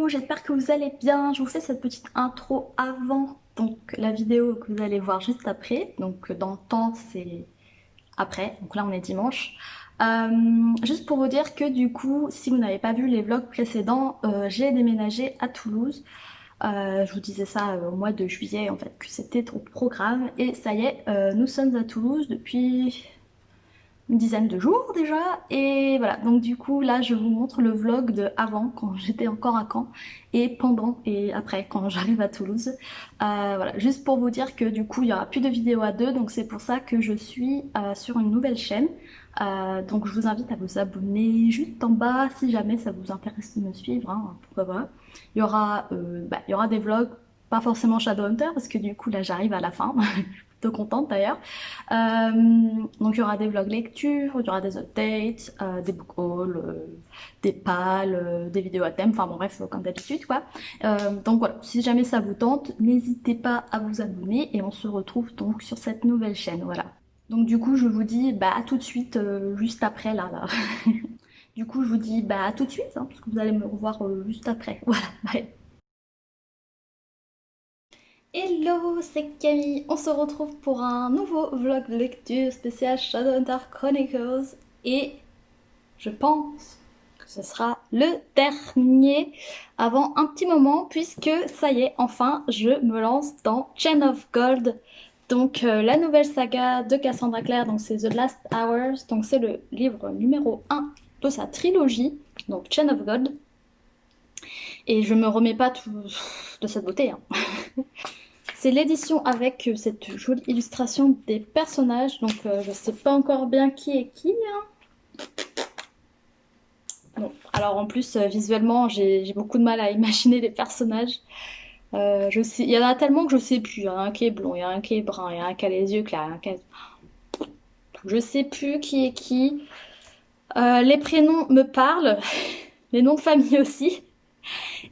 coucou, j'espère que vous allez bien. Je vous fais cette petite intro avant donc la vidéo que vous allez voir juste après. Donc dans le temps c'est après, donc là on est dimanche. Juste pour vous dire que du coup, si vous n'avez pas vu les vlogs précédents, j'ai déménagé à Toulouse. Je vous disais ça au mois de juillet en fait, que c'était au programme. Et ça y est, nous sommes à Toulouse depuis une dizaine de jours déjà. Et voilà, donc du coup là je vous montre le vlog de avant quand j'étais encore à Caen et pendant et après quand j'arrive à Toulouse. Voilà, juste pour vous dire que du coup il y aura plus de vidéos à deux, donc c'est pour ça que je suis sur une nouvelle chaîne. Donc je vous invite à vous abonner juste en bas si jamais ça vous intéresse de me suivre, hein, pourquoi pas. Il y aura des vlogs, pas forcément Shadowhunter parce que du coup là j'arrive à la fin, plutôt contente d'ailleurs. Donc il y aura des vlogs lecture, il y aura des updates, des book hauls, des pals, des vidéos à thème, enfin bon bref comme d'habitude quoi. Donc voilà, si jamais ça vous tente, n'hésitez pas à vous abonner et on se retrouve donc sur cette nouvelle chaîne, voilà. Donc du coup je vous dis bah à tout de suite juste après là. Du coup je vous dis bah à tout de suite hein, parce que vous allez me revoir juste après. Voilà, bye. Hello, c'est Camille. On se retrouve pour un nouveau vlog de lecture spécial Shadowhunter Chronicles et je pense que ce sera le dernier avant un petit moment puisque ça y est, enfin, je me lance dans Chain of Gold. Donc la nouvelle saga de Cassandra Clare, donc c'est The Last Hours, donc c'est le livre numéro 1 de sa trilogie, donc Chain of Gold. Et je me remets pas tout de cette beauté, hein. C'est l'édition avec cette jolie illustration des personnages, donc je sais pas encore bien qui est qui, hein. Bon, alors en plus visuellement j'ai beaucoup de mal à imaginer les personnages. Je sais, il y en a tellement que je sais plus. Il y en a un qui est blond, il y en a un qui est brun, il y en a un qui a les yeux clairs, il y en a un qui a... Je sais plus qui est qui. Les prénoms me parlent, les noms de famille aussi.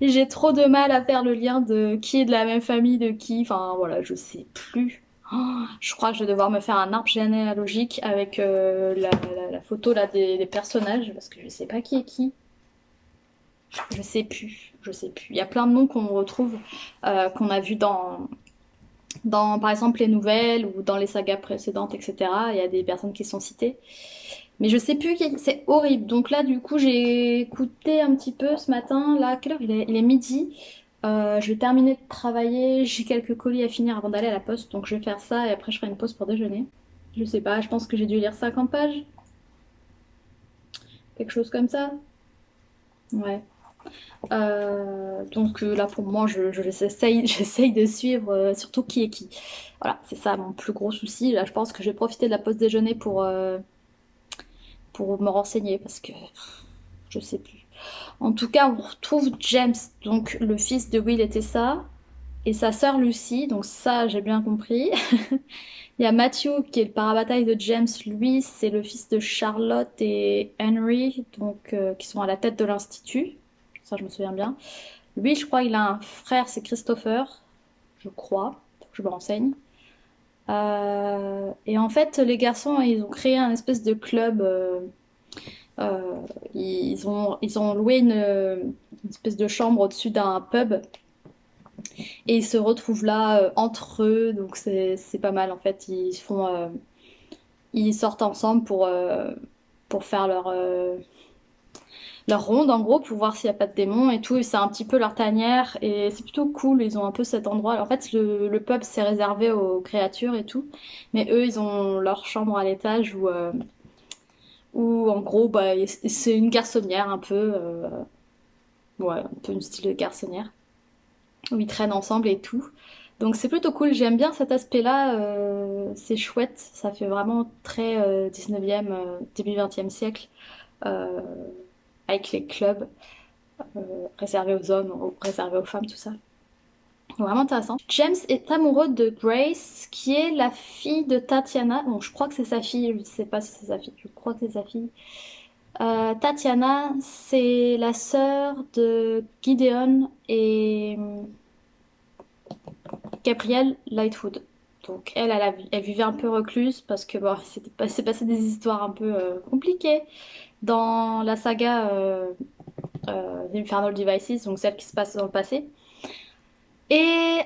Et j'ai trop de mal à faire le lien de qui est de la même famille de qui. Enfin voilà, je sais plus. Oh, je crois que je vais devoir me faire un arbre généalogique avec la photo là des personnages parce que je sais pas qui est qui. Je sais plus, je sais plus. Il y a plein de noms qu'on retrouve, qu'on a vu dans par exemple les nouvelles ou dans les sagas précédentes, etc. Il y a des personnes qui sont citées. Mais je sais plus qui, c'est horrible. Donc là, du coup, j'ai écouté un petit peu ce matin. Là, quelle heure il est midi. Je vais terminer de travailler. J'ai quelques colis à finir avant d'aller à la poste. Donc je vais faire ça et après je ferai une pause pour déjeuner. Je sais pas, je pense que j'ai dû lire 50 pages. Quelque chose comme ça. Ouais. Donc là, pour moi, j'essaye de suivre surtout qui est qui. Voilà, c'est ça mon plus gros souci. Là, je pense que je vais profiter de la pause déjeuner pour me renseigner parce que je sais plus. En tout cas, on retrouve James, donc le fils de Will était ça, et sa sœur Lucy, donc ça j'ai bien compris. Il y a Matthew qui est le parabataille de James, lui c'est le fils de Charlotte et Henry, donc qui sont à la tête de l'institut. Ça je me souviens bien. Lui je crois il a un frère, c'est Christopher, je crois, faut que je me renseigne. Et en fait les garçons ils ont créé un espèce de club. Ils ont loué une espèce de chambre au-dessus d'un pub et ils se retrouvent là entre eux, donc c'est pas mal en fait. Ils sortent ensemble pour faire leur ronde en gros, pour voir s'il n'y a pas de démons et tout. Et c'est un petit peu leur tanière et c'est plutôt cool. Ils ont un peu cet endroit. En fait, le pub c'est réservé aux créatures et tout, mais eux ils ont leur chambre à l'étage où en gros bah, c'est une garçonnière un peu. Ouais, un peu une style de garçonnière, où ils traînent ensemble et tout. Donc c'est plutôt cool, j'aime bien cet aspect-là, c'est chouette, ça fait vraiment très 19e, début 20e siècle, euh, avec les clubs réservés aux hommes, réservés aux femmes, tout ça. Vraiment intéressant. James est amoureux de Grace, qui est la fille de Tatiana. Bon, je crois que c'est sa fille, je ne sais pas si c'est sa fille, je crois que c'est sa fille. Tatiana, c'est la sœur de Gideon et Gabrielle Lightwood. Donc elle vivait un peu recluse parce que bon, s'est passé des histoires un peu compliquées dans la saga The Infernal Devices, donc celle qui se passe dans le passé. Et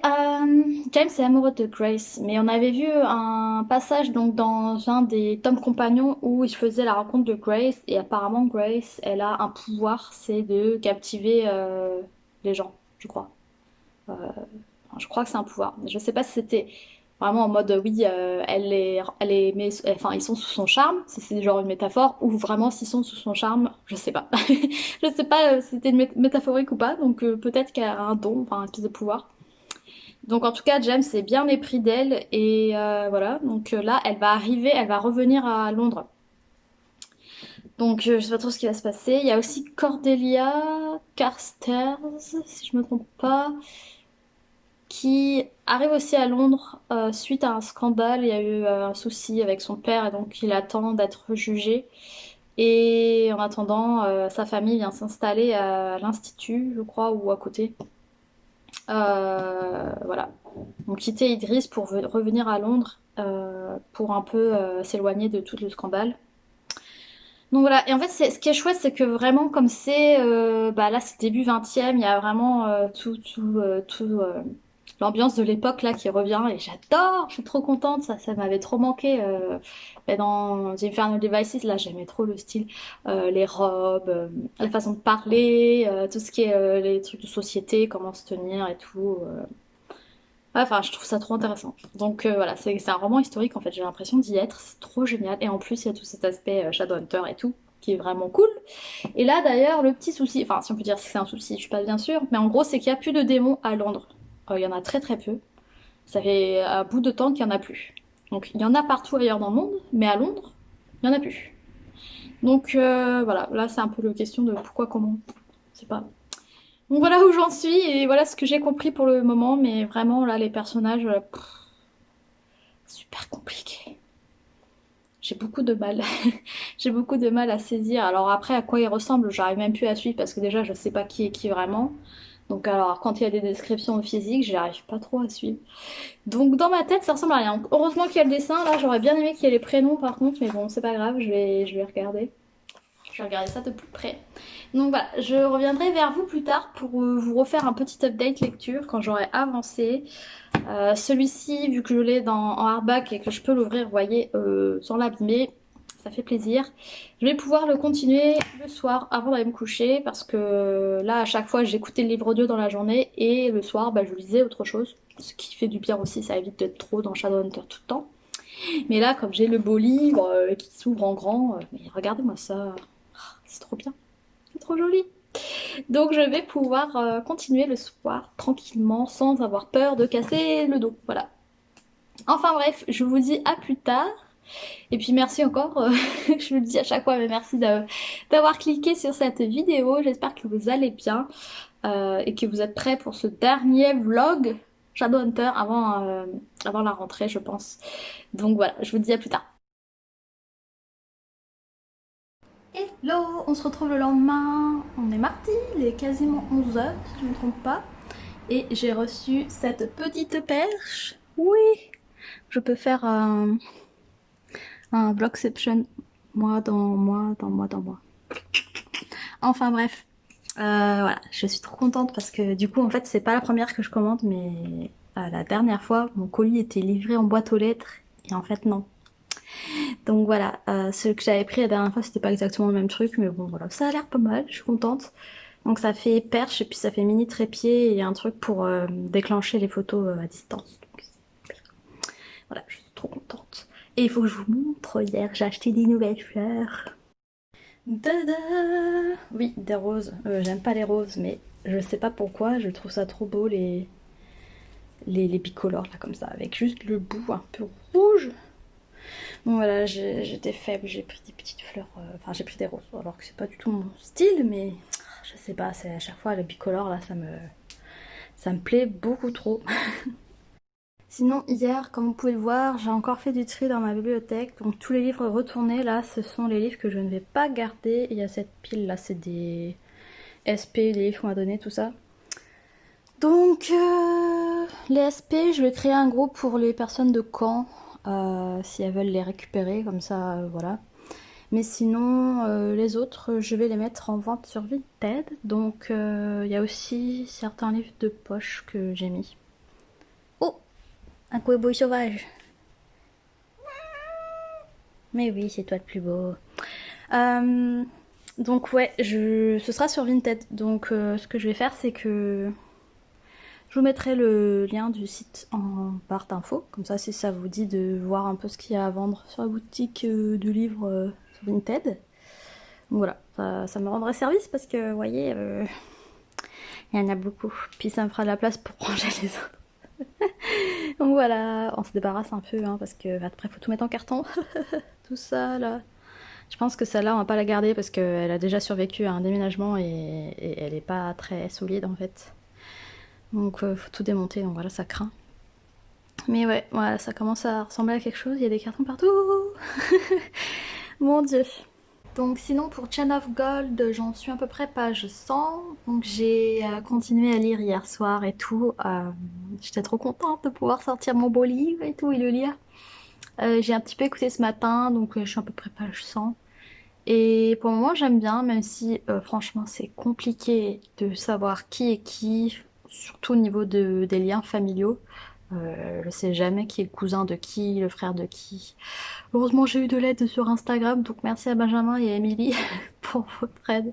James est amoureux de Grace, mais on avait vu un passage donc dans un des tomes compagnons où il faisait la rencontre de Grace et apparemment Grace, elle a un pouvoir, c'est de captiver les gens, je crois. Je crois que c'est un pouvoir. Je sais pas si c'était vraiment en mode oui, enfin ils sont sous son charme, si c'est genre une métaphore, ou vraiment s'ils sont sous son charme, je sais pas. Je sais pas si c'était une métaphorique ou pas, donc peut-être qu'elle a un don, enfin un espèce de pouvoir. Donc en tout cas, James est bien épris d'elle et voilà. Donc là, elle va arriver, elle va revenir à Londres. Donc je sais pas trop ce qui va se passer. Il y a aussi Cordelia Carstairs, si je me trompe pas, qui arrive aussi à Londres suite à un scandale. Il y a eu un souci avec son père et donc il attend d'être jugé. Et en attendant, sa famille vient s'installer à l'Institut, je crois, ou à côté. Voilà. Donc quitter Idriss pour revenir à Londres pour un peu s'éloigner de tout le scandale. Donc voilà, et en fait ce qui est chouette c'est que vraiment comme c'est bah là c'est début 20e, il y a vraiment l'ambiance de l'époque là qui revient et j'adore, je suis trop contente, ça m'avait trop manqué bah, dans The Infernal Devices, là j'aimais trop le style, les robes, la façon de parler, tout ce qui est les trucs de société, comment se tenir et tout. Ouais, enfin, je trouve ça trop intéressant. Donc voilà, c'est un roman historique en fait, j'ai l'impression d'y être, c'est trop génial. Et en plus, il y a tout cet aspect Shadowhunter et tout, qui est vraiment cool. Et là d'ailleurs, le petit souci, enfin si on peut dire que c'est un souci, je suis pas bien sûre, mais en gros, c'est qu'il n'y a plus de démons à Londres. Il y en a très très peu. Ça fait un bout de temps qu'il n'y en a plus. Donc il y en a partout ailleurs dans le monde, mais à Londres, il n'y en a plus. Donc voilà, là c'est un peu la question de pourquoi, comment, je sais pas. Donc voilà où j'en suis et voilà ce que j'ai compris pour le moment, mais vraiment là les personnages, super compliqué. J'ai beaucoup de mal. J'ai beaucoup de mal à saisir. Alors après, à quoi ils ressemblent, j'arrive même plus à suivre parce que déjà, je sais pas qui est qui vraiment. Donc alors, quand il y a des descriptions physiques, j'arrive pas trop à suivre. Donc dans ma tête, ça ressemble à rien. Heureusement qu'il y a le dessin. Là, j'aurais bien aimé qu'il y ait les prénoms par contre, mais bon, c'est pas grave, je vais regarder. Je vais regarder ça de plus près. Donc voilà, je reviendrai vers vous plus tard pour vous refaire un petit update lecture quand j'aurai avancé. Celui-ci, vu que je l'ai en hardback et que je peux l'ouvrir, vous voyez, sans l'abîmer, ça fait plaisir. Je vais pouvoir le continuer le soir avant d'aller me coucher parce que là, à chaque fois, j'écoutais le livre audio dans la journée et le soir, bah, je lisais autre chose. Ce qui fait du bien aussi, ça évite d'être trop dans Shadowhunter tout le temps. Mais là, comme j'ai le beau livre qui s'ouvre en grand, mais regardez-moi ça, c'est trop bien, c'est trop joli. Donc je vais pouvoir continuer le soir tranquillement sans avoir peur de casser le dos. Voilà. Enfin bref, je vous dis à plus tard. Et puis merci encore, je vous le dis à chaque fois, mais merci d'avoir cliqué sur cette vidéo. J'espère que vous allez bien et que vous êtes prêts pour ce dernier vlog Shadowhunter avant la rentrée, je pense. Donc voilà, je vous dis à plus tard. Hello, on se retrouve le lendemain, on est mardi, il est quasiment 11h si je ne me trompe pas. Et j'ai reçu cette petite perche. Oui, je peux faire un vlogception, moi dans moi, dans moi, dans moi. Enfin bref, voilà, je suis trop contente parce que du coup en fait c'est pas la première que je commande, mais la dernière fois mon colis était livré en boîte aux lettres et en fait non. Donc voilà, celui que j'avais pris la dernière fois c'était pas exactement le même truc, mais bon voilà, ça a l'air pas mal, je suis contente. Donc ça fait perche et puis ça fait mini trépied et un truc pour déclencher les photos à distance. Donc, voilà, je suis trop contente. Et il faut que je vous montre, hier j'ai acheté des nouvelles fleurs. Tada! Oui, des roses. J'aime pas les roses, mais je sais pas pourquoi, je trouve ça trop beau les bicolores là comme ça, avec juste le bout un peu rouge. Bon voilà, j'étais faible, j'ai pris des petites fleurs, enfin j'ai pris des roses, alors que c'est pas du tout mon style, mais je sais pas, c'est à chaque fois le bicolore là, ça me plaît beaucoup trop. Sinon hier, comme vous pouvez le voir, j'ai encore fait du tri dans ma bibliothèque, donc tous les livres retournés là, ce sont les livres que je ne vais pas garder. Il y a cette pile là, c'est des SP, des livres qu'on m'a donné, tout ça. Donc les SP, je vais créer un groupe pour les personnes de Caen, si elles veulent les récupérer, comme ça, voilà. Mais sinon, les autres, je vais les mettre en vente sur Vinted. Donc, il y a aussi certains livres de poche que j'ai mis. Oh, un cow-boy sauvage. Mais oui, c'est toi le plus beau. Euh, donc ouais, ce sera sur Vinted. Donc ce que je vais faire, c'est que je vous mettrai le lien du site en barre d'infos. Comme ça, si ça vous dit de voir un peu ce qu'il y a à vendre sur la boutique de livres sur Vinted. Donc voilà, ça me rendrait service parce que, vous voyez, il y en a beaucoup. Puis ça me fera de la place pour ranger les autres. Donc voilà, on se débarrasse un peu, hein, parce que après, faut tout mettre en carton. Tout ça, là. Je pense que celle-là, on va pas la garder parce qu'elle a déjà survécu à un déménagement et elle est pas très solide, en fait. Donc, faut tout démonter, donc voilà, ça craint. Mais ouais, voilà, ça commence à ressembler à quelque chose. Il y a des cartons partout. Mon Dieu. Donc sinon pour Chain of Gold, j'en suis à peu près page 100. Donc j'ai continué à lire hier soir et tout. J'étais trop contente de pouvoir sortir mon beau livre et tout et le lire. J'ai un petit peu écouté ce matin, donc je suis à peu près page 100. Et pour le moment j'aime bien, même si franchement c'est compliqué de savoir qui est qui, surtout au niveau des liens familiaux. Je sais jamais qui est le cousin de qui, le frère de qui. Heureusement j'ai eu de l'aide sur Instagram, donc merci à Benjamin et à Emily pour votre aide.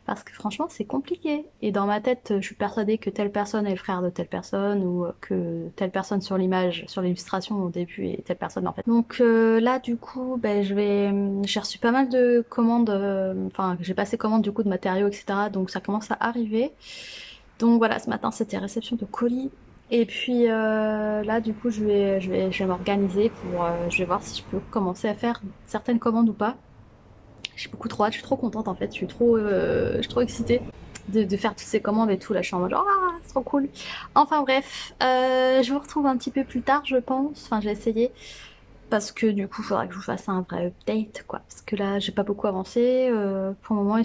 Parce que franchement c'est compliqué. Et dans ma tête je suis persuadée que telle personne est le frère de telle personne, ou que telle personne sur l'image, sur l'illustration au début est telle personne en fait. Donc là du coup ben, j'ai reçu pas mal de commandes, enfin j'ai passé commande du coup de matériaux etc. Donc ça commence à arriver. Donc voilà, ce matin c'était réception de colis. Et puis là, du coup, je vais m'organiser pour. Je vais voir si je peux commencer à faire certaines commandes ou pas. J'ai beaucoup trop hâte, je suis trop contente en fait, je suis trop excitée de faire toutes ces commandes et tout. Là, je suis en mode genre, ah, c'est trop cool. Enfin bref, je vous retrouve un petit peu plus tard, je pense. Enfin, j'ai essayé. Parce que du coup, il faudra que je vous fasse un vrai update, quoi. Parce que là, j'ai pas beaucoup avancé. Pour le moment,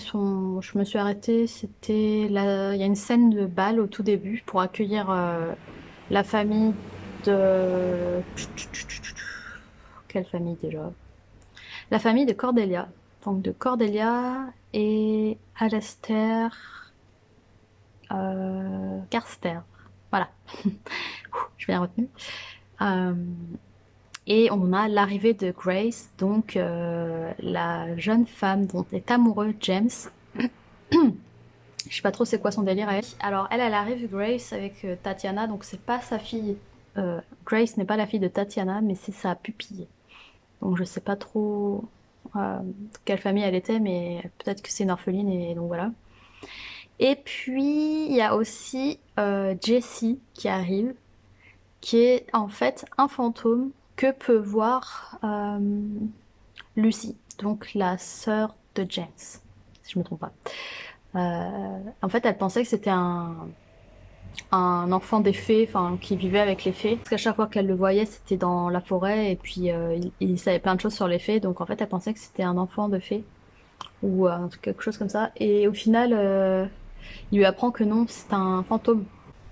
je me suis arrêtée. C'était là, il y a une scène de bal au tout début pour accueillir la famille de. Quelle famille déjà? La famille de Cordelia. Donc de Cordelia et Alastair Carster. Voilà. Je vais la retenue. Euh, Et on a l'arrivée de Grace, donc la jeune femme dont est amoureux James. Je sais pas trop c'est quoi son délire elle. Alors elle arrive Grace avec Tatiana, donc c'est pas sa fille. Grace n'est pas la fille de Tatiana, mais c'est sa pupille. Donc je sais pas trop quelle famille elle était, mais peut-être que c'est une orpheline et donc voilà. Et puis il y a aussi Jessie qui arrive, qui est en fait un fantôme que peut voir Lucy, donc la sœur de James, si je me trompe pas. En fait, elle pensait que c'était un enfant des fées, enfin qui vivait avec les fées. Parce qu'à chaque fois qu'elle le voyait, c'était dans la forêt et puis il savait plein de choses sur les fées. Donc en fait, elle pensait que c'était un enfant de fée ou quelque chose comme ça. Et au final, il lui apprend que non, c'est un fantôme.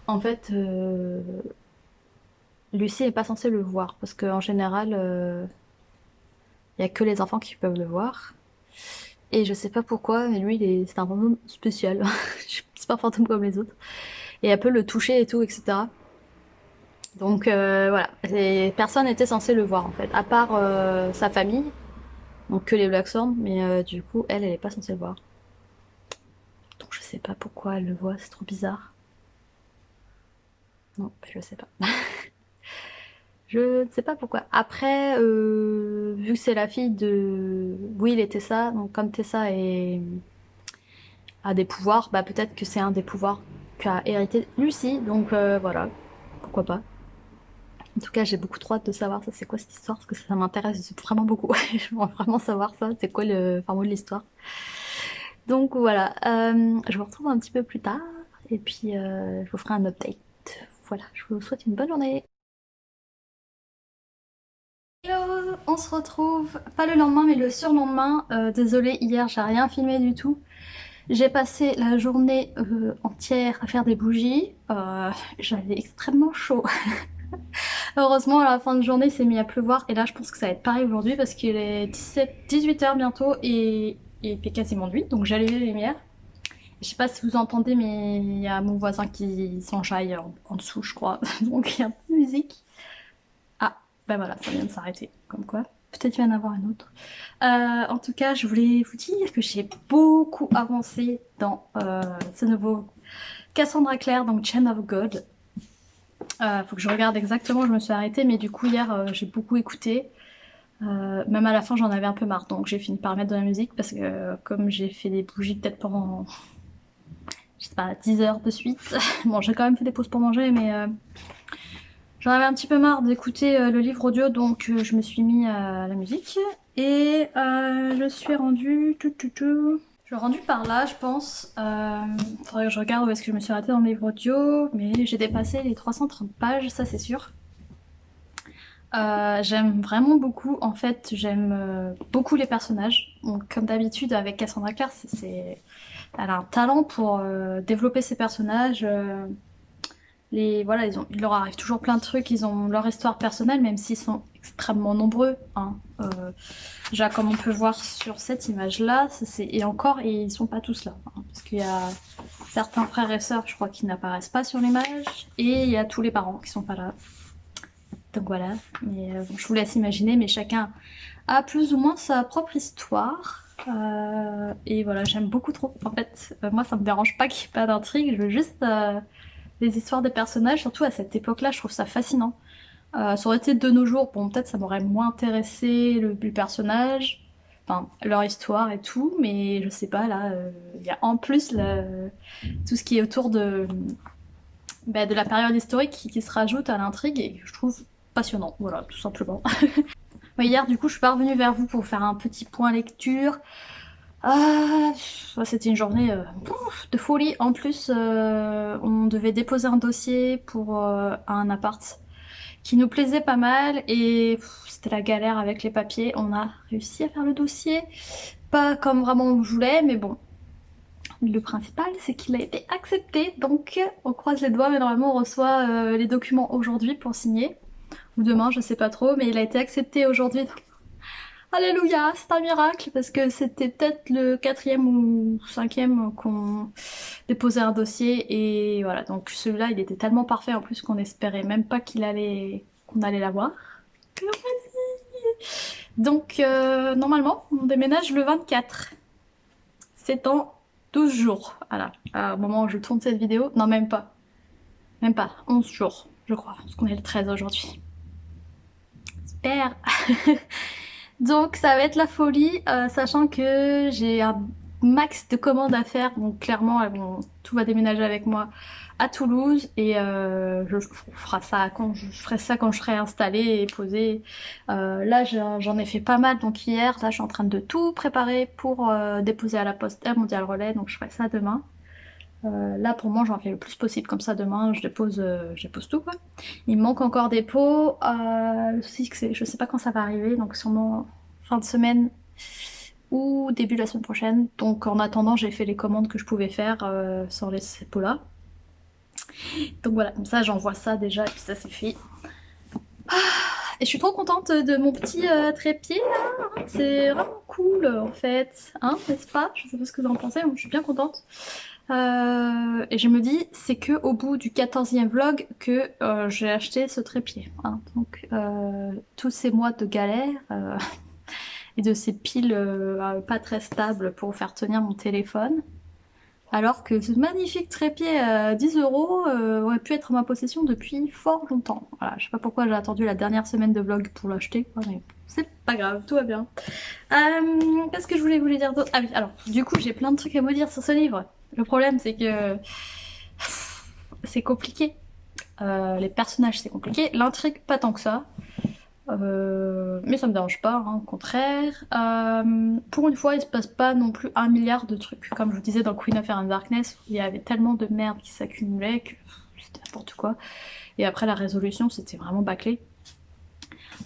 En fait, Lucie n'est pas censée le voir parce qu'en général, il y a que les enfants qui peuvent le voir. Et je sais pas pourquoi, mais lui, c'est un fantôme spécial. C'est pas un fantôme comme les autres. Et elle peut le toucher et tout, etc. Donc voilà, et personne n'était censé le voir en fait, à part sa famille, donc que les Blackthorn, mais du coup, elle est pas censée le voir. Donc je sais pas pourquoi elle le voit, c'est trop bizarre. Non, je sais pas. Je ne sais pas pourquoi. Après, vu que c'est la fille de Will et Tessa, donc comme Tessa a des pouvoirs, bah peut-être que c'est un des pouvoirs qu'a hérité Lucy, donc voilà, pourquoi pas. En tout cas, j'ai beaucoup trop hâte de savoir ça, c'est quoi cette histoire, parce que ça m'intéresse vraiment beaucoup. Je veux vraiment savoir ça, c'est quoi le fin mot de l'histoire. Donc voilà, je vous retrouve un petit peu plus tard, et puis je vous ferai un update. Voilà, je vous souhaite une bonne journée. Hello, on se retrouve pas le lendemain mais le surlendemain. Désolée, hier j'ai rien filmé du tout. J'ai passé la journée entière à faire des bougies. J'avais extrêmement chaud. Heureusement, à la fin de journée, il s'est mis à pleuvoir. Et là, je pense que ça va être pareil aujourd'hui parce qu'il est 18 h bientôt et il fait quasiment nuit. Donc j'ai allumé les lumières. Je sais pas si vous entendez, mais il y a mon voisin qui s'enjaille en dessous, je crois. Donc il y a un peu de musique. Ah, ben voilà, ça vient de s'arrêter. Comme quoi, peut-être il va y en avoir un autre. En tout cas, je voulais vous dire que j'ai beaucoup avancé dans ce nouveau Cassandra Clare, donc Chain of God. Faut que je regarde exactement, je me suis arrêtée, mais du coup hier j'ai beaucoup écouté. Même à la fin j'en avais un peu marre, donc j'ai fini par mettre de la musique parce que comme j'ai fait des bougies peut-être pendant, je sais pas, 10 heures de suite. Bon, j'ai quand même fait des pauses pour manger, mais j'en avais un petit peu marre d'écouter le livre audio, donc je me suis mis à la musique. Et je suis rendue... Je suis rendue par là, je pense. Faudrait que je regarde où est-ce que je me suis arrêtée dans le livre audio, mais j'ai dépassé les 330 pages, ça c'est sûr. J'aime vraiment beaucoup, en fait, j'aime beaucoup les personnages. Donc, comme d'habitude avec Cassandra Clare, elle a un talent pour développer ses personnages. Voilà, il leur arrive toujours plein de trucs, ils ont leur histoire personnelle, même s'ils sont extrêmement nombreux. Hein. Déjà, comme on peut voir sur cette image-là, et encore, ils sont pas tous là. Hein, parce qu'il y a certains frères et sœurs, je crois, qui n'apparaissent pas sur l'image, et il y a tous les parents qui sont pas là. Donc voilà, mais bon, je vous laisse imaginer, mais chacun a plus ou moins sa propre histoire. Et voilà, j'aime beaucoup trop. En fait, moi ça me dérange pas qu'il n'y ait pas d'intrigue, je veux juste les histoires des personnages, surtout à cette époque-là, je trouve ça fascinant. Ça aurait été de nos jours, bon peut-être ça m'aurait moins intéressé le personnage, enfin leur histoire et tout, mais je sais pas, là, il y a en plus tout ce qui est autour de la période historique qui se rajoute à l'intrigue et que je trouve passionnant, voilà, tout simplement. Hier, du coup, je suis pas revenue vers vous pour faire un petit point lecture. C'était une journée de folie. En plus, on devait déposer un dossier pour un appart qui nous plaisait pas mal et c'était la galère avec les papiers. On a réussi à faire le dossier, pas comme vraiment on voulait, mais bon. Le principal, c'est qu'il a été accepté, donc on croise les doigts, mais normalement on reçoit les documents aujourd'hui pour signer. Ou demain, je sais pas trop, mais il a été accepté aujourd'hui. Alléluia, c'est un miracle parce que c'était peut-être le 4e ou 5e qu'on déposait un dossier et voilà, donc celui-là il était tellement parfait en plus qu'on espérait même pas qu'on allait l'avoir. Donc normalement on déménage le 24. C'est dans 12 jours. Voilà, au moment où je tourne cette vidéo, non même pas. Même pas, 11 jours je crois, parce qu'on est le 13 aujourd'hui. Super. Donc ça va être la folie, sachant que j'ai un max de commandes à faire, donc clairement tout va déménager avec moi à Toulouse et je ferai ça quand je serai installée et posée. Là j'en ai fait pas mal, donc hier, là je suis en train de tout préparer pour déposer à la poste Air Mondial Relais, donc je ferai ça demain. Là pour moi j'en fais le plus possible, comme ça demain je dépose tout quoi. Il me manque encore des pots, le souci c'est je sais pas quand ça va arriver, donc sûrement fin de semaine ou début de la semaine prochaine. Donc en attendant j'ai fait les commandes que je pouvais faire sur ces pots là. Donc voilà, comme ça j'envoie ça déjà et puis ça c'est fait. Et je suis trop contente de mon petit trépied là, hein. C'est vraiment cool en fait, hein, n'est-ce pas? Je sais pas ce que vous en pensez, mais je suis bien contente. Et je me dis, c'est que au bout du 14e vlog que j'ai acheté ce trépied. Hein. Donc tous ces mois de galère et de ces piles pas très stables pour faire tenir mon téléphone. Alors que ce magnifique trépied à 10 € aurait pu être en ma possession depuis fort longtemps. Voilà, je sais pas pourquoi j'ai attendu la dernière semaine de vlog pour l'acheter, mais c'est pas grave, tout va bien. Qu'est-ce que je voulais vous dire d'autre? Ah oui, alors, du coup, j'ai plein de trucs à vous dire sur ce livre. Le problème, c'est que c'est compliqué. Les personnages, c'est compliqué. L'intrigue, pas tant que ça. Mais ça me dérange pas, hein, au contraire. Pour une fois, il se passe pas non plus 1 milliard de trucs. Comme je vous disais dans Queen of Air and Darkness, il y avait tellement de merde qui s'accumulait que c'était n'importe quoi. Et après la résolution, c'était vraiment bâclé.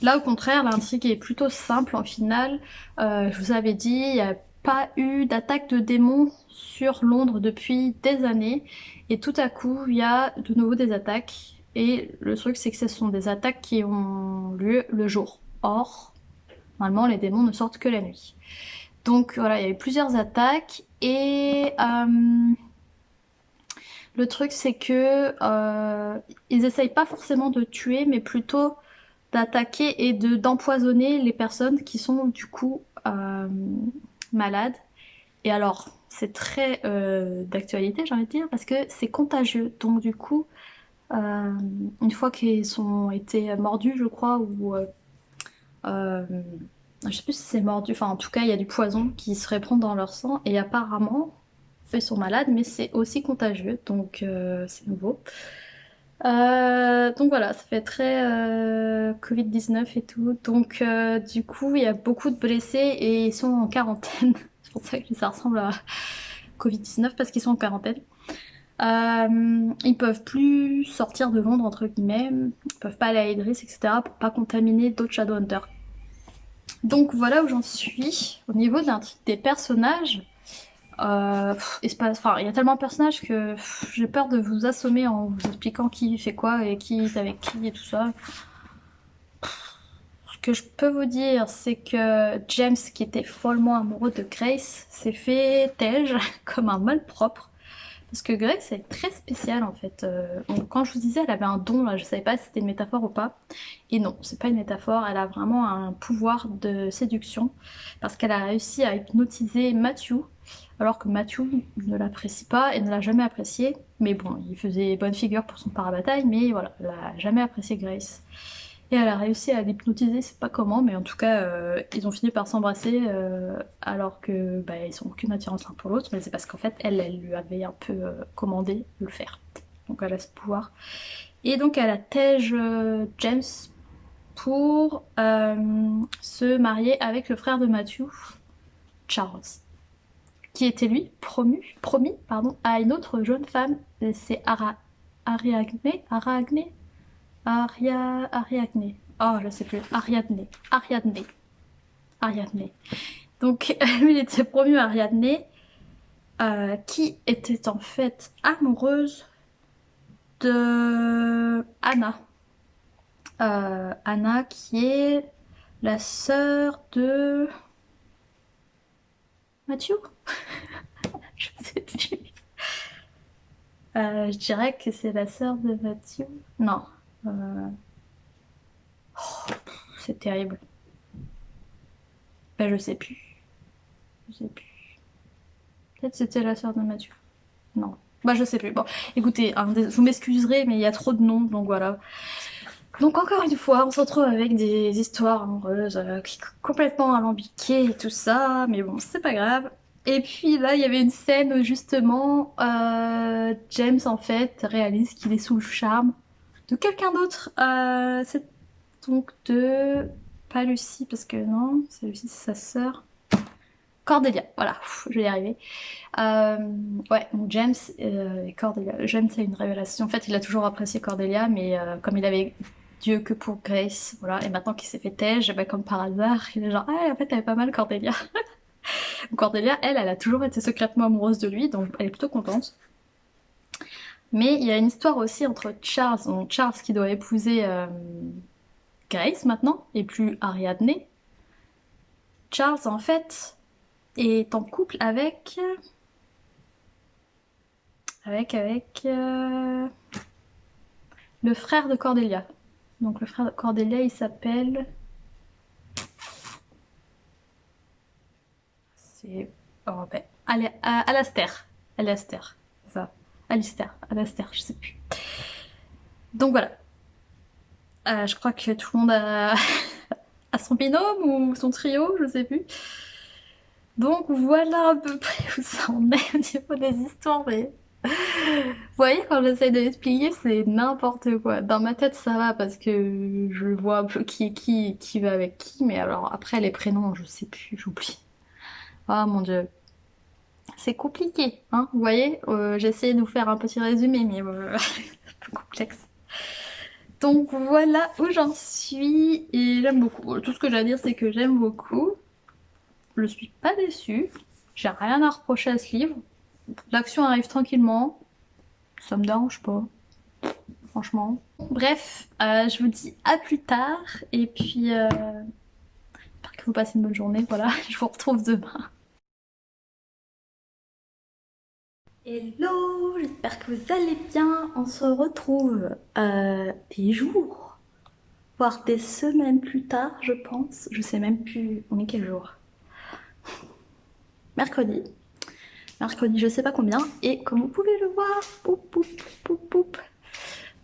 Là, au contraire, l'intrigue est plutôt simple en finale. Je vous avais dit, il n'y a pas eu d'attaque de démons sur Londres depuis des années. Et tout à coup, il y a de nouveau des attaques. Et le truc, c'est que ce sont des attaques qui ont lieu le jour. Or, normalement, les démons ne sortent que la nuit. Donc voilà, il y a eu plusieurs attaques et le truc c'est que ils essayent pas forcément de tuer, mais plutôt d'attaquer et d'empoisonner les personnes qui sont du coup malades. Et alors, c'est très d'actualité, j'ai envie de dire, parce que c'est contagieux. Donc du coup, une fois qu'ils ont été mordus, je crois, ou euh, je sais plus si c'est mordu, enfin en tout cas il y a du poison qui se répand dans leur sang et apparemment ils sont malades mais c'est aussi contagieux donc c'est nouveau. Donc voilà, ça fait très Covid-19 et tout. Donc du coup il y a beaucoup de blessés et ils sont en quarantaine. C'est pour ça que ça ressemble à Covid-19 parce qu'ils sont en quarantaine. Ils peuvent plus sortir de Londres entre guillemets, ils peuvent pas aller à Idris, etc. pour pas contaminer d'autres Shadowhunters. Donc voilà où j'en suis. Au niveau de l'intrigue des personnages, il y a tellement de personnages que j'ai peur de vous assommer en vous expliquant qui fait quoi et qui est avec qui et tout ça. Ce que je peux vous dire, c'est que James, qui était follement amoureux de Grace, s'est fait tège comme un malpropre. Parce que Grace est très spéciale en fait. Donc, quand je vous disais elle avait un don, là, je savais pas si c'était une métaphore ou pas. Et non, c'est pas une métaphore, elle a vraiment un pouvoir de séduction. Parce qu'elle a réussi à hypnotiser Matthew, alors que Matthew ne l'apprécie pas et ne l'a jamais apprécié. Mais bon, il faisait bonne figure pour son parabataille, mais voilà, elle a jamais apprécié Grace. Et elle a réussi à l'hypnotiser, c'est pas comment, mais en tout cas, ils ont fini par s'embrasser alors que bah, ils ont aucune attirance l'un pour l'autre, mais c'est parce qu'en fait, elle lui avait un peu commandé de le faire. Donc elle a ce pouvoir. Et donc elle attège James pour se marier avec le frère de Matthew, Charles, qui était lui promis à une autre jeune femme, c'est Ariadne, Ariadne. Oh, je sais plus. Ariadne. Donc, lui, il était promu à Ariadne, qui était en fait amoureuse de Anna. Anna, qui est la sœur de Mathieu. Je sais plus. Je dirais que c'est la sœur de Mathieu. Non. Oh, c'est terrible. Ben, je sais plus. Je sais plus. Peut-être c'était la sœur de Mathieu. Non. Bah je sais plus. Bon, écoutez, hein, vous m'excuserez, mais il y a trop de noms, donc voilà. Donc encore une fois, on se retrouve avec des histoires amoureuses complètement alambiquées et tout ça, mais bon, c'est pas grave. Et puis là, il y avait une scène où justement, James en fait réalise qu'il est sous le charme de quelqu'un d'autre. C'est donc de... Pas Lucie, parce que non, c'est Lucie, c'est sa sœur. Cordelia, voilà, je vais y arriver. Ouais, donc James et Cordelia. James a une révélation. En fait, il a toujours apprécié Cordelia, mais comme il avait Dieu que pour Grace, voilà. Et maintenant qu'il s'est fait tège, bah, comme par hasard, il est genre, ah, en fait, elle est pas mal Cordelia. Cordelia, elle a toujours été secrètement amoureuse de lui, donc elle est plutôt contente. Mais il y a une histoire aussi entre Charles, donc Charles qui doit épouser Grace maintenant, et plus Ariadne. Charles, en fait, est en couple avec le frère de Cordelia. Donc le frère de Cordelia, il s'appelle... C'est... Oh, ben, Alastair. Alastair, c'est ça. Alastair, je sais plus. Donc voilà. Je crois que tout le monde a, a son binôme ou son trio, je sais plus. Donc voilà à peu près où ça en est au niveau des histoires, mais... Vous voyez, quand j'essaie de l'expliquer, c'est n'importe quoi. Dans ma tête, ça va parce que je vois un peu qui est qui va avec qui, mais alors après, les prénoms, je sais plus, j'oublie. Ah mon Dieu. C'est compliqué, hein, vous voyez, j'ai essayé de vous faire un petit résumé, mais c'est un peu complexe. Donc voilà où j'en suis, et j'aime beaucoup. Tout ce que j'ai à dire, c'est que j'aime beaucoup. Je suis pas déçue, j'ai rien à reprocher à ce livre. L'action arrive tranquillement, ça me dérange pas. franchement. Bref, je vous dis à plus tard et puis j'espère que vous passez une bonne journée. Voilà, je vous retrouve demain. Hello, j'espère que vous allez bien. On se retrouve des jours, voire des semaines plus tard, je pense. Je sais même plus, on est quel jour? Mercredi. Mercredi, je sais pas combien. Et comme vous pouvez le voir, poup, poup, poup, poup,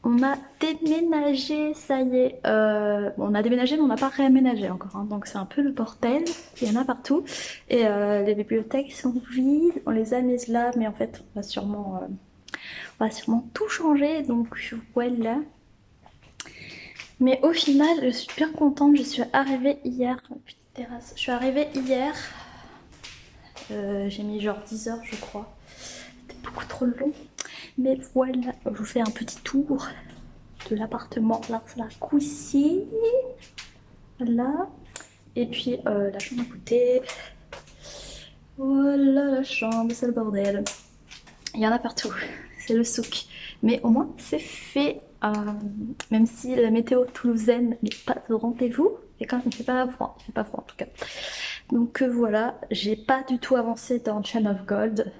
on a déménagé, ça y est. On a déménagé, mais on n'a pas réaménagé encore. Hein, donc c'est un peu le bordel. Il y en a partout. Et les bibliothèques sont vides. On les a mises là, mais en fait, on va sûrement tout changer. Donc voilà. Mais au final, je suis bien contente. Je suis arrivée hier. Petite terrasse. Je suis arrivée hier. J'ai mis genre 10 heures, je crois. C'était beaucoup trop long. Mais voilà, je vous fais un petit tour de l'appartement. Là, c'est la cuisine. Voilà. Et puis la chambre à côté. Voilà la chambre, c'est le bordel. Il y en a partout. C'est le souk. Mais au moins, c'est fait. Même si la météo toulousaine n'est pas au rendez-vous. Et quand il ne fait pas froid. Il fait pas froid en tout cas. Donc voilà, j'ai pas du tout avancé dans Chain of Gold.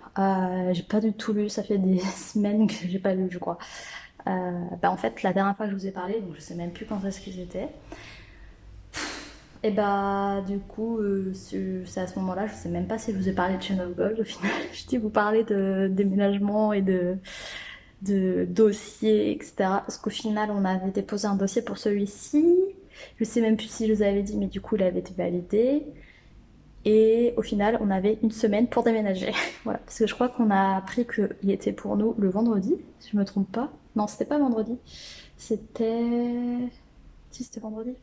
J'ai pas du tout lu, ça fait des semaines que j'ai pas lu, je crois. En fait, la dernière fois que je vous ai parlé, donc je sais même plus quand est-ce qu'ils étaient. Et du coup, c'est à ce moment-là, je sais même pas si je vous ai parlé de Chain of Gold au final. Je dis vous parler de déménagement et de dossiers, etc. Parce qu'au final, on avait déposé un dossier pour celui-ci. Je sais même plus si je vous avais dit, mais du coup, il avait été validé. Et au final, on avait une semaine pour déménager. Voilà, parce que je crois qu'on a appris qu'il était pour nous le vendredi, si je me trompe pas. Non, c'était pas vendredi. C'était... Si, c'était vendredi.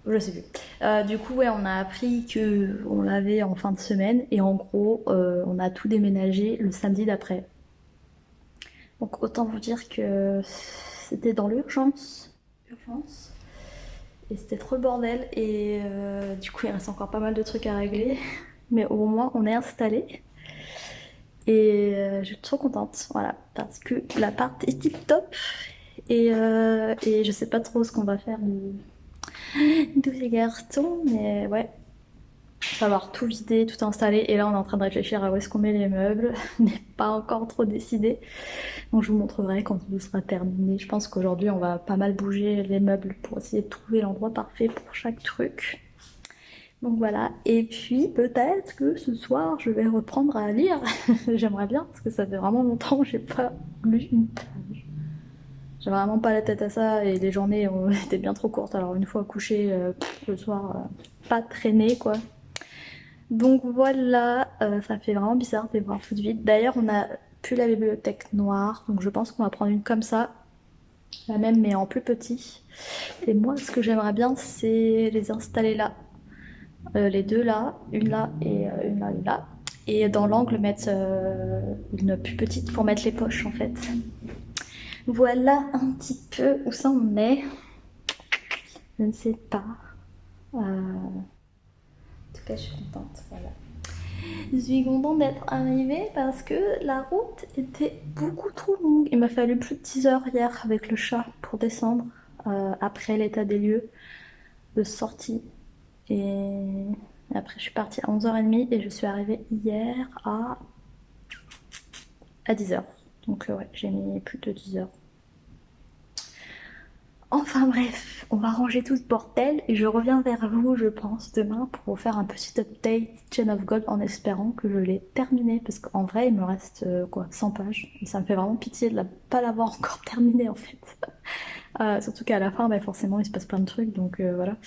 Je sais plus. Du coup, ouais, on a appris que on l'avait en fin de semaine. Et en gros, on a tout déménagé le samedi d'après. Donc autant vous dire que c'était dans l'urgence. Urgence. Et c'était trop le bordel. Et du coup, il reste encore pas mal de trucs à régler. Mais au moins, on est installé. Et je suis trop contente, voilà, parce que l'appart est tip top. Et je sais pas trop ce qu'on va faire de ces cartons, mais ouais, il va falloir tout vider, tout installer. Et là, on est en train de réfléchir à où est-ce qu'on met les meubles. On n'est pas encore trop décidé. Donc, je vous montrerai quand tout sera terminé. Je pense qu'aujourd'hui, on va pas mal bouger les meubles pour essayer de trouver l'endroit parfait pour chaque truc. Donc voilà, et puis peut-être que ce soir je vais reprendre à lire. J'aimerais bien parce que ça fait vraiment longtemps que j'ai pas lu une page. J'ai vraiment pas la tête à ça et les journées ont été bien trop courtes. Alors une fois couché le soir, pas traîner quoi. Donc voilà, ça fait vraiment bizarre de les voir toutes vides. D'ailleurs on a plus la bibliothèque noire, donc je pense qu'on va prendre une comme ça. La même mais en plus petit. Et moi ce que j'aimerais bien c'est les installer là. Les deux là, une là et une là, une là. Et dans l'angle mettre une plus petite pour mettre les poches en fait. Voilà un petit peu où ça en est. Je ne sais pas. En tout cas, je suis contente. Voilà. Je suis contente d'être arrivée parce que la route était beaucoup trop longue. Il m'a fallu plus de 10 heures hier avec le chat pour descendre après l'état des lieux de sortie. Et après, je suis partie à 11h30 et je suis arrivée hier à 10h. Donc ouais, j'ai mis plus de 10 heures. Enfin bref, on va ranger tout ce bordel et je reviens vers vous, je pense, demain pour vous faire un petit update Chain of Gold en espérant que je l'ai terminé. Parce qu'en vrai, il me reste 100 pages. Et ça me fait vraiment pitié de ne pas l'avoir encore terminé en fait. Surtout qu'à la fin, forcément, il se passe plein de trucs. Donc voilà,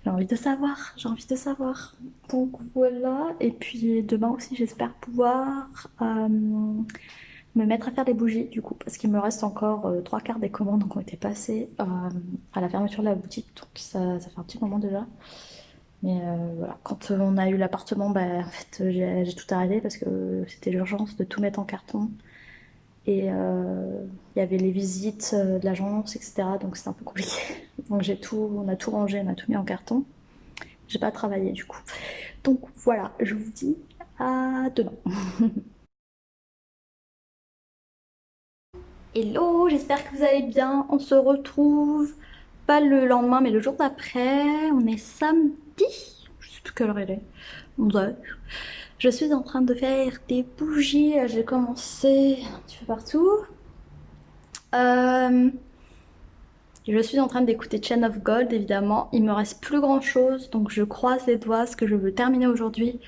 j'ai envie de savoir, j'ai envie de savoir. Donc voilà, et puis demain aussi, j'espère pouvoir me mettre à faire des bougies du coup parce qu'il me reste encore 3 quarts des commandes qui ont été passées à la fermeture de la boutique, donc ça fait un petit moment déjà. Mais voilà, quand on a eu l'appartement, en fait j'ai tout arrêté parce que c'était l'urgence de tout mettre en carton. Et il y avait les visites de l'agence, etc. Donc c'était un peu compliqué. Donc on a tout rangé, on a tout mis en carton. J'ai pas travaillé du coup. Donc voilà, je vous dis à demain. Hello, j'espère que vous allez bien. On se retrouve pas le lendemain mais le jour d'après. On est samedi. Je sais plus quelle heure il est. 11h. Je suis en train de faire des bougies. J'ai commencé un petit peu partout. Je suis en train d'écouter Chain of Gold évidemment. Il me reste plus grand chose donc je croise les doigts. Ce que je veux terminer aujourd'hui.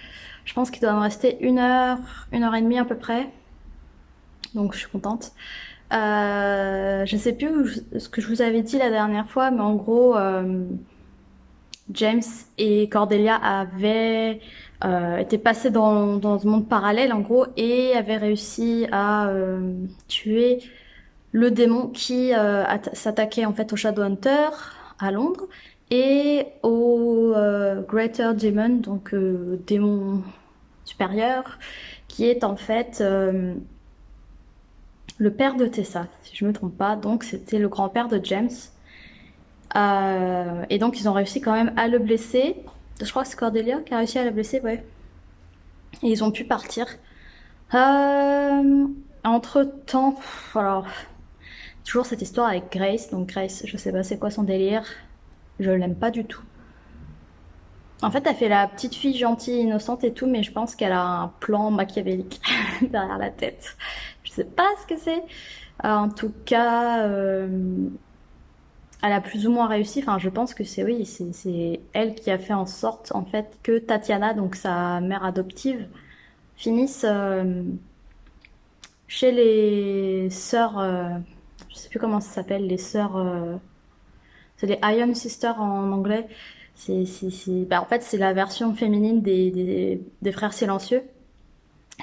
Je pense qu'il doit me rester 1 heure et demie à peu près. Donc je suis contente. Je sais plus ce que je vous avais dit la dernière fois, mais en gros, James et Cordelia avaient été passés dans un monde parallèle en gros et avaient réussi à tuer le démon qui s'attaquait en fait au Shadowhunter à Londres et au Greater Demon, donc démon supérieur, qui est en fait le père de Tessa, si je me trompe pas. Donc c'était le grand-père de James. Et donc ils ont réussi quand même à le blesser. Je crois que c'est Cordelia qui a réussi à le blesser, ouais. Et ils ont pu partir. Entre-temps, alors, toujours cette histoire avec Grace. Donc Grace, je sais pas c'est quoi son délire. Je l'aime pas du tout. En fait, elle fait la petite fille gentille, innocente et tout, mais je pense qu'elle a un plan machiavélique derrière la tête. Je sais pas ce que c'est. En tout cas, elle a plus ou moins réussi. Enfin, je pense que c'est oui, c'est elle qui a fait en sorte, en fait, que Tatiana, donc sa mère adoptive, finisse chez les sœurs. Je sais plus comment ça s'appelle, les sœurs. C'est les Iron Sisters en anglais. En fait, c'est la version féminine des frères silencieux.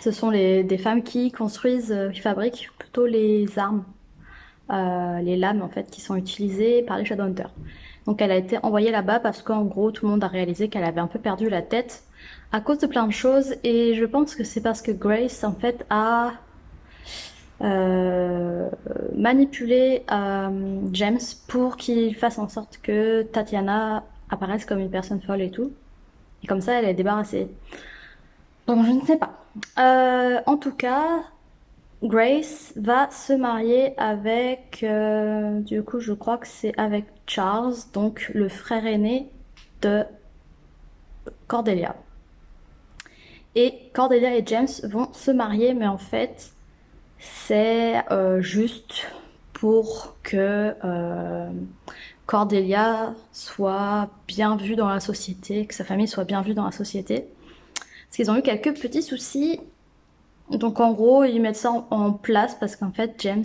Ce sont des femmes qui construisent, qui fabriquent plutôt les armes, les lames en fait, qui sont utilisées par les Shadowhunters. Donc elle a été envoyée là-bas parce qu'en gros, tout le monde a réalisé qu'elle avait un peu perdu la tête à cause de plein de choses. Et je pense que c'est parce que Grace, en fait, a manipulé James pour qu'il fasse en sorte que Tatiana apparaisse comme une personne folle et tout. Et comme ça, elle est débarrassée. Donc je ne sais pas. En tout cas, Grace va se marier avec, du coup, je crois que c'est avec Charles, donc le frère aîné de Cordelia. Et Cordelia et James vont se marier, mais en fait, c'est juste pour que Cordelia soit bien vue dans la société, que sa famille soit bien vue dans la société. Parce qu'ils ont eu quelques petits soucis. Donc en gros, ils mettent ça en place parce qu'en fait, James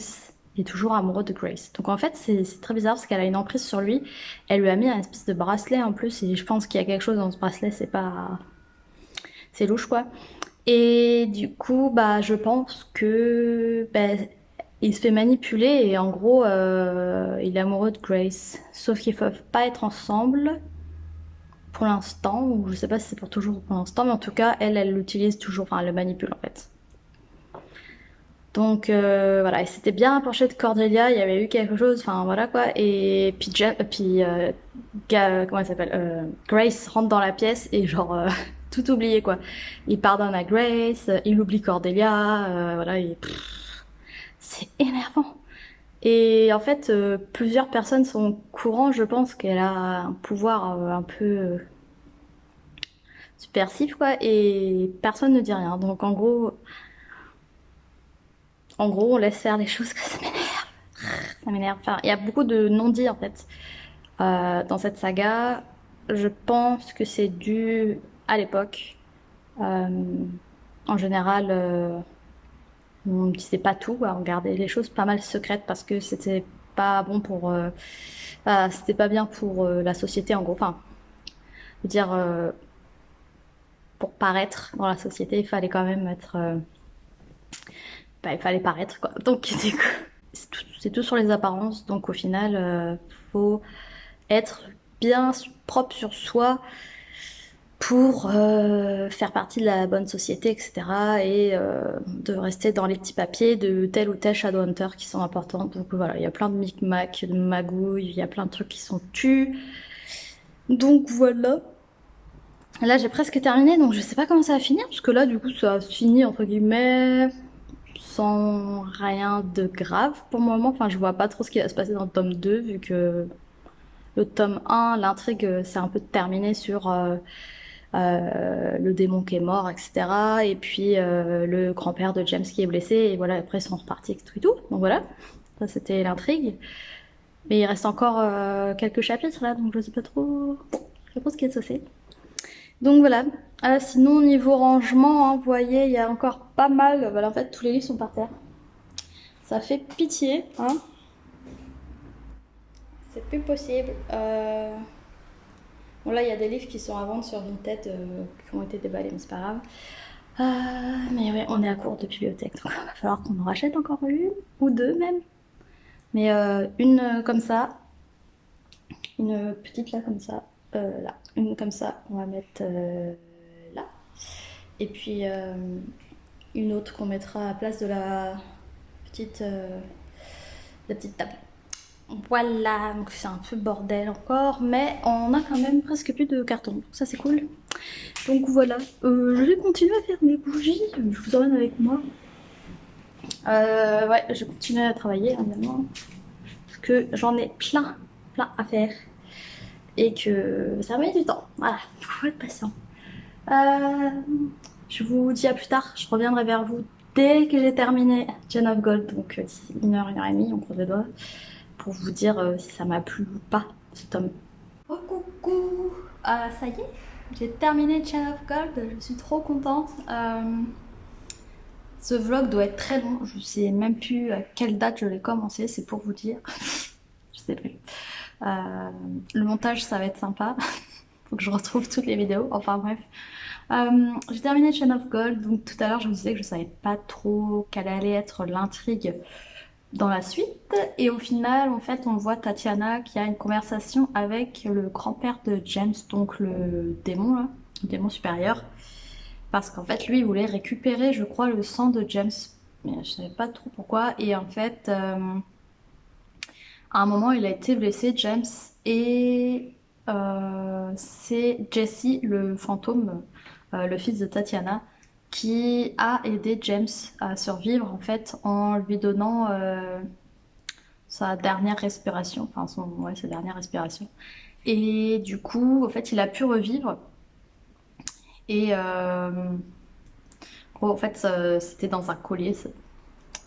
est toujours amoureux de Grace. Donc en fait, c'est très bizarre parce qu'elle a une emprise sur lui. Elle lui a mis un espèce de bracelet en plus et je pense qu'il y a quelque chose dans ce bracelet, c'est pas... C'est louche quoi. Et du coup, bah je pense que... il se fait manipuler et en gros, il est amoureux de Grace. Sauf qu'ils peuvent pas être ensemble pour l'instant, ou je sais pas si c'est pour toujours ou pour l'instant, mais en tout cas, elle l'utilise toujours, enfin, elle le manipule en fait. Donc voilà, et c'était bien approché de Cordelia, il y avait eu quelque chose, enfin voilà quoi. Et puis, comment elle s'appelle Grace rentre dans la pièce et genre tout oublié quoi. Il pardonne à Grace, il oublie Cordelia, voilà, et c'est énervant. Et en fait, plusieurs personnes sont au courant, je pense qu'elle a un pouvoir un peu subversif quoi, et personne ne dit rien. Donc en gros, on laisse faire les choses que ça m'énerve. Ça m'énerve. Enfin, il y a beaucoup de non-dits en fait dans cette saga. Je pense que c'est dû à l'époque. Euh, En général, on ne disait pas tout, on gardait les choses pas mal secrètes parce que c'était pas bon pour, c'était pas bien pour la société en gros. Enfin, je veux dire, pour paraître dans la société, il fallait quand même être il fallait paraître quoi. Donc du coup, c'est tout sur les apparences. Donc au final, faut être bien propre sur soi pour faire partie de la bonne société, etc. Et de rester dans les petits papiers de tel ou tel Shadowhunter qui sont importants. Donc voilà, il y a plein de micmacs, de magouilles, il y a plein de trucs qui sont tus. Donc voilà. Là j'ai presque terminé, donc je sais pas comment ça va finir, parce que là du coup ça a fini entre guillemets. sans rien de grave pour le moment. Enfin, je vois pas trop ce qui va se passer dans le tome 2, vu que le tome 1, l'intrigue s'est un peu terminée sur le démon qui est mort, etc. Et puis le grand-père de James qui est blessé, et voilà, après ils sont repartis avec tout et tout. Donc voilà, ça c'était l'intrigue. Mais il reste encore quelques chapitres là, donc je sais pas trop, je sais pas ce qu'il y a de saucé. Donc voilà. Sinon, niveau rangement, hein, vous voyez, il y a encore pas mal. Voilà, en fait, tous les livres sont par terre. Ça fait pitié, hein. C'est plus possible. Bon, là, il y a des livres qui sont à vendre sur Vinted qui ont été déballés, mais c'est pas grave. Mais ouais, on est à court de bibliothèque, donc il va falloir qu'on en rachète encore une, ou deux même. Mais une comme ça, une petite là comme ça, là, une comme ça, on va mettre là. Et puis une autre qu'on mettra à la place de petite, la petite table. Voilà, donc c'est un peu bordel encore, mais on a quand même presque plus de carton, donc ça c'est cool. Donc voilà, je vais continuer à faire mes bougies, je vous emmène avec moi. Ouais, je vais continuer à travailler évidemment, parce que j'en ai plein à faire, et que ça va mettre du temps, voilà, faut être patient. Je vous dis à plus tard, je reviendrai vers vous dès que j'ai terminé Chain of Gold, donc d'ici 1 heure et demie, on croise les doigts, pour vous dire si ça m'a plu ou pas ce tome. Oh coucou, ça y est, j'ai terminé Chain of Gold, je suis trop contente. Ce vlog doit être très long, je sais même plus à quelle date je l'ai commencé, c'est pour vous dire. Je sais plus. Le montage ça va être sympa, faut que je retrouve toutes les vidéos, enfin bref. J'ai terminé Chain of Gold, donc tout à l'heure je vous disais que je savais pas trop quelle allait être l'intrigue dans la suite, et au final en fait on voit Tatiana qui a une conversation avec le grand-père de James, donc le démon là, le démon supérieur, parce qu'en fait lui il voulait récupérer je crois le sang de James, mais je savais pas trop pourquoi, et en fait à un moment il a été blessé James, et c'est Jesse le fantôme, le fils de Tatiana, qui a aidé James à survivre en fait en lui donnant sa dernière respiration, enfin ouais, sa dernière respiration. Et du coup, en fait, il a pu revivre. Et en fait, c'était dans un collier. Je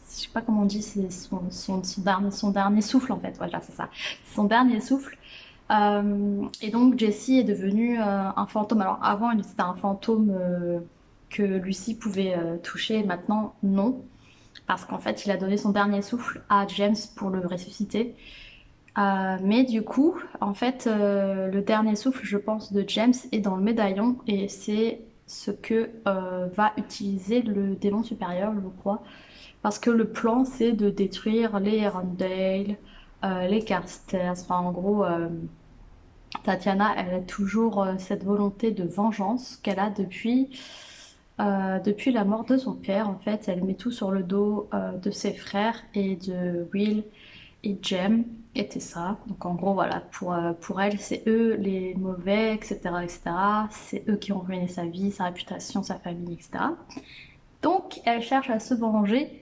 sais pas comment on dit, c'est son dernier souffle en fait. Voilà, c'est ça. Son dernier souffle. Et donc Jesse est devenu un fantôme. Alors avant, il était un fantôme que Lucy pouvait toucher. Maintenant, non. Parce qu'en fait, il a donné son dernier souffle à James pour le ressusciter. Mais du coup, en fait, le dernier souffle, je pense, de James est dans le médaillon, et c'est ce que va utiliser le démon supérieur, je crois. Parce que le plan, c'est de détruire les Arundel, les Carstairs, enfin en gros, Tatiana, elle a toujours cette volonté de vengeance qu'elle a depuis la mort de son père. En fait, elle met tout sur le dos de ses frères et de Will et Jem et Tessa. Donc en gros, voilà, pour elle, c'est eux les mauvais, etc., etc. C'est eux qui ont ruiné sa vie, sa réputation, sa famille, etc. Donc elle cherche à se venger.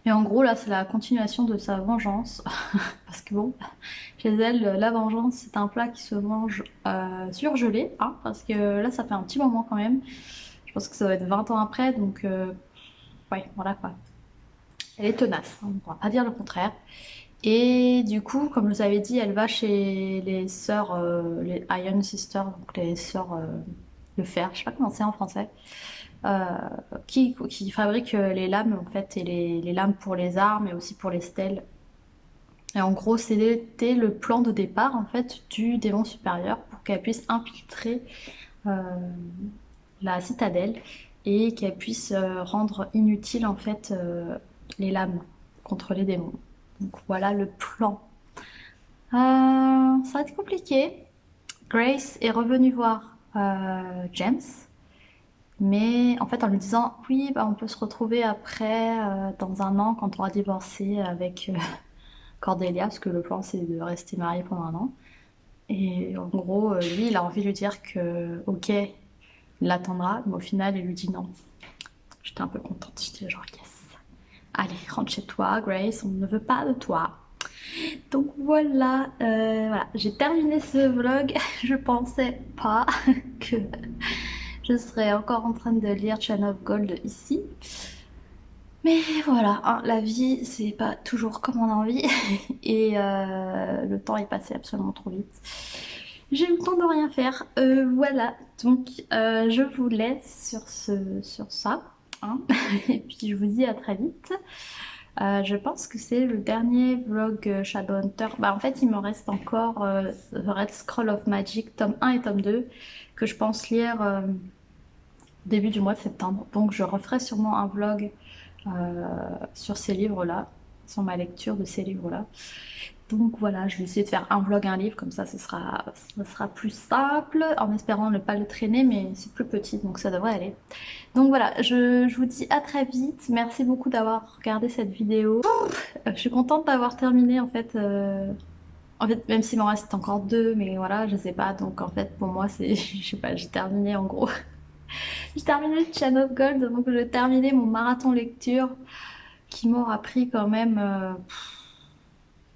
Et en gros, là, c'est la continuation de sa vengeance. Parce que bon, chez elle, la vengeance, c'est un plat qui se mange surgelé. Hein, parce que là, ça fait un petit moment quand même. Je pense que ça doit être 20 ans après. Donc, ouais, voilà quoi. Elle est tenace, hein, on ne pourra pas dire le contraire. Et du coup, comme je vous avais dit, elle va chez les sœurs, les Iron Sisters, donc les sœurs de fer, je sais pas comment c'est en français, euh, qui fabriquent les lames en fait, et les lames pour les armes et aussi pour les stèles. Et en gros, c'était le plan de départ en fait du démon supérieur pour qu'elle puisse infiltrer euh, la citadelle et qu'elle puisse rendre inutile en fait les lames contre les démons. Donc voilà le plan. Ça va être compliqué. Grace est revenue voir James, mais en fait en lui disant oui, bah, on peut se retrouver après dans un an quand on aura divorcé avec Cordelia, parce que le plan c'est de rester marié pendant un an. Et en gros, lui, il a envie de lui dire que ok, il l'attendra, mais au final, il lui dit non. J'étais un peu contente, j'étais genre yes. allez, rentre chez toi, Grace, on ne veut pas de toi. Donc voilà, voilà, j'ai terminé ce vlog. Je pensais pas que je serais encore en train de lire Chain of Gold ici. Mais voilà, hein, la vie, c'est pas toujours comme on a envie. Et le temps est passé absolument trop vite. J'ai eu le temps de rien faire. Voilà, donc je vous laisse sur ça, hein. Et puis je vous dis à très vite. Je pense que c'est le dernier vlog Shadowhunter. Bah en fait il me reste encore The Red Scroll of Magic tome 1 et tome 2 que je pense lire début du mois de septembre. Donc je referai sûrement un vlog sur ces livres-là, sur ma lecture de ces livres-là. Donc voilà, je vais essayer de faire un vlog, un livre, comme ça ce sera plus simple, en espérant ne pas le traîner, mais c'est plus petit, donc ça devrait aller. Donc voilà, je vous dis à très vite, merci beaucoup d'avoir regardé cette vidéo. Je suis contente d'avoir terminé en fait, même s'il m'en reste encore deux, mais voilà, je sais pas, donc en fait pour moi c'est, je sais pas, j'ai terminé en gros. J'ai terminé Chain of Gold, donc j'ai terminé mon marathon lecture qui m'aura pris quand même...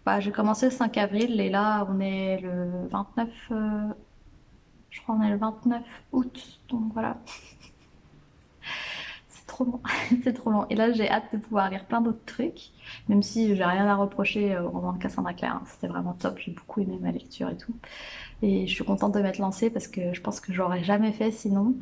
bah, j'ai commencé le 5 avril et là on est le 29... je crois on est le 29 août, donc voilà. C'est trop long, c'est trop long. Et là j'ai hâte de pouvoir lire plein d'autres trucs, même si j'ai rien à reprocher au roman de Cassandra Clare, hein. C'était vraiment top, j'ai beaucoup aimé ma lecture et tout. Et je suis contente de m'être lancée parce que je pense que j'aurais jamais fait sinon.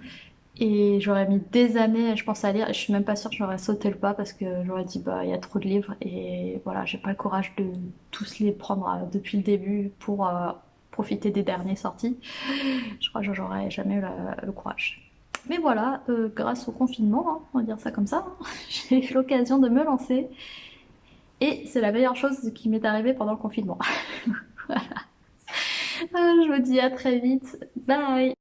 Et j'aurais mis des années, je pense, à lire, et je suis même pas sûre que j'aurais sauté le pas parce que j'aurais dit bah il y a trop de livres et voilà, j'ai pas le courage de tous les prendre depuis le début pour profiter des derniers sortis. Je crois que j'aurais jamais eu le courage. Mais voilà, grâce au confinement, hein, on va dire ça comme ça, hein, j'ai eu l'occasion de me lancer et c'est la meilleure chose qui m'est arrivée pendant le confinement. Voilà. Je vous dis à très vite, bye.